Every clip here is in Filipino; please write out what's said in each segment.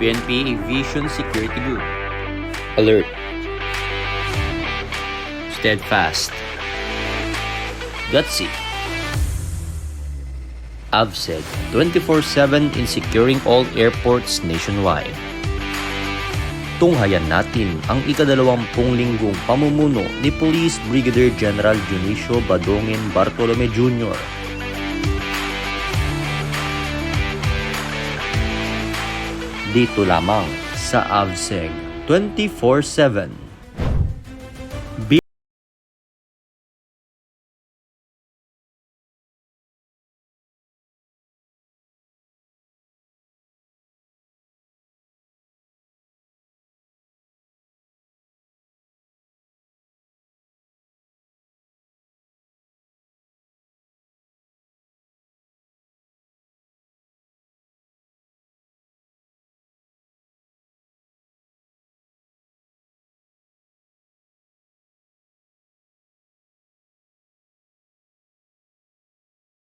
PNP Aviation Security Group. Alert. Steadfast. Gutsy. AVSEG 24/7 in securing all airports nationwide. Tunghayan natin ang ika-20 linggong pamumuno ni Police Brigadier General Dionisio Badongin Bartolome Jr. Dito lamang sa AVSEG 24/7.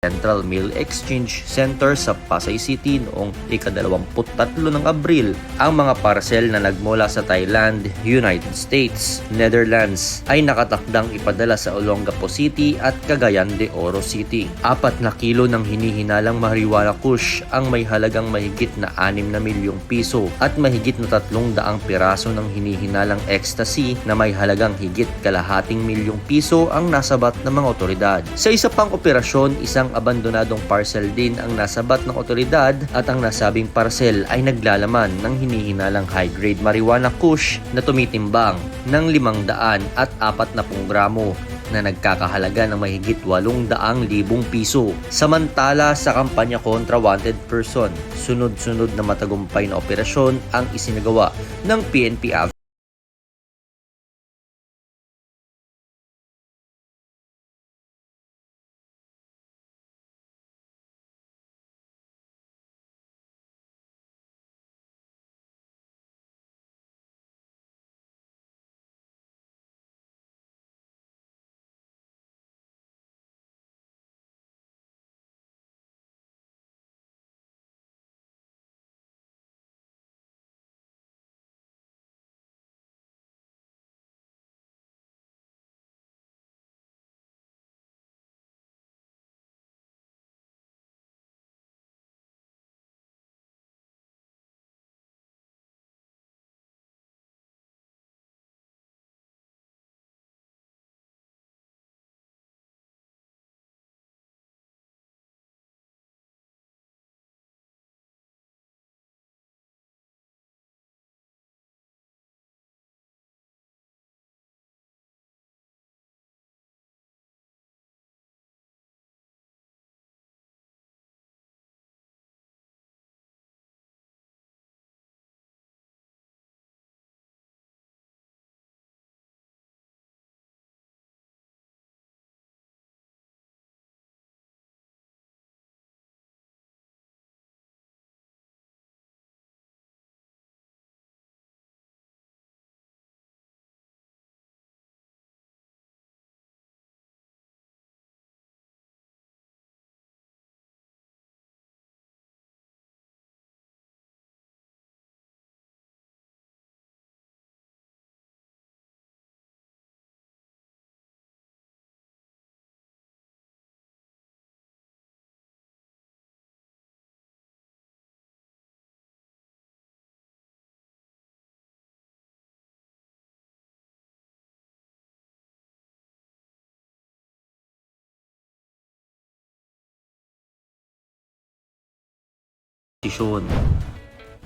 Central Mail Exchange Center sa Pasay City noong ika-23 ng Abril ang mga parcel na nagmula sa Thailand, United States, Netherlands ay nakatakdang ipadala sa Olongapo City at Cagayan de Oro City. 4 na kilo ng hinihinalang marijuana kush ang may halagang mahigit na 6 na milyong piso at mahigit na 300 piraso ng hinihinalang ecstasy na may halagang higit kalahating milyong piso ang nasabat ng mga otoridad. Sa isa pang operasyon, isang abandonadong parcel din ang nasabat ng otoridad at ang nasabing parcel ay naglalaman ng hinihinalang high-grade marijuana kush na tumitimbang ng 540 gramo na nagkakahalaga ng mahigit 800,000 piso. Samantala sa kampanya kontra wanted person, sunod-sunod na matagumpay na operasyon ang isinagawa ng PNP AVSEG.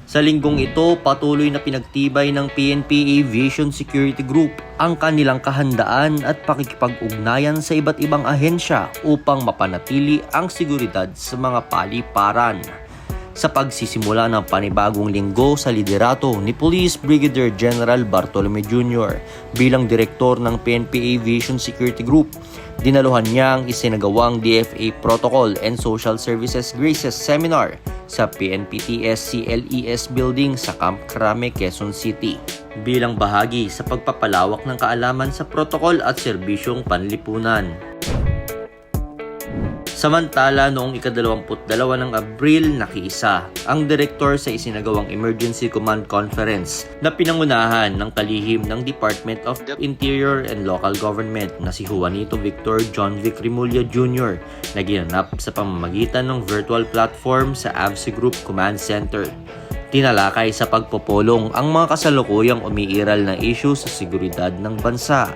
Sa linggong ito, patuloy na pinagtibay ng PNP Aviation Security Group ang kanilang kahandaan at pakikipag-ugnayan sa iba't ibang ahensya upang mapanatili ang seguridad sa mga paliparan. Sa pagsisimula ng panibagong linggo sa liderato ni Police Brigadier General Bartolome Jr. bilang direktor ng PNP Aviation Security Group, dinaluhan niya ang isinagawang DFA Protocol and Social Services Graces Seminar sa PNPTS CLES Building sa Camp Crame, Quezon City bilang bahagi sa pagpapalawak ng kaalaman sa protokol at serbisyong panlipunan. Samantala, noong ika-22 ng Abril, nakiisa ang direktor sa isinagawang Emergency Command Conference na pinangunahan ng kalihim ng Department of the Interior and Local Government na si Juanito Victor John Vic Remulla Jr. na ginanap sa pamamagitan ng virtual platform sa AVSI Group Command Center. Tinalakay sa pagpupulong ang mga kasalukuyang umiiral na issue sa seguridad ng bansa.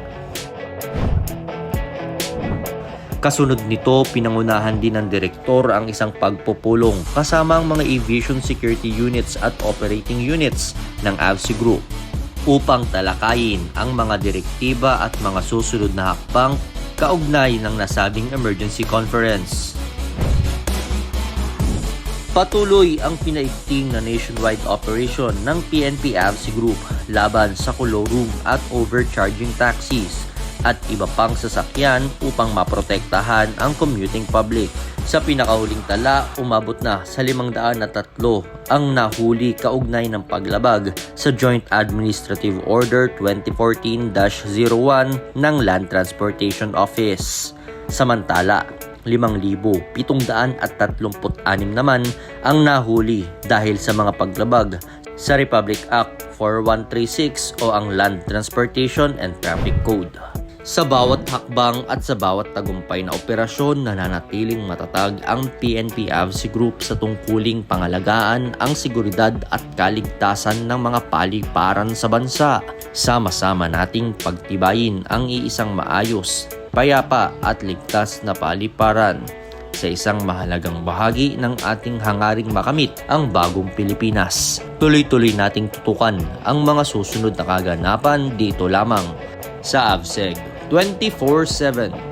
Kasunod nito, pinangunahan din ng direktor ang isang pagpupulong kasama ang mga aviation security units at operating units ng AVSI Group upang talakayin ang mga direktiba at mga susunod na hakbang kaugnay ng nasabing emergency conference. Patuloy ang pinaigting na nationwide operation ng PNP AVSI Group laban sa kolorum at overcharging taxis at iba pang sasakyan upang maprotektahan ang commuting public. Sa pinakahuling tala, umabot na sa 503 ang nahuli kaugnay ng paglabag sa Joint Administrative Order 2014-01 ng Land Transportation Office. Samantala, 5,736 naman ang nahuli dahil sa mga paglabag sa Republic Act 4136 o ang Land Transportation and Traffic Code. Sa bawat hakbang at sa bawat tagumpay na operasyon, nananatiling matatag ang PNP AVSI Group sa tungkuling pangalagaan ang seguridad at kaligtasan ng mga paliparan sa bansa. Sama-sama nating pagtibayin ang iisang maayos, payapa at ligtas na paliparan sa isang mahalagang bahagi ng ating hangaring makamit ang bagong Pilipinas. Tuloy-tuloy nating tutukan ang mga susunod na kaganapan dito lamang sa AVSEG 24/7.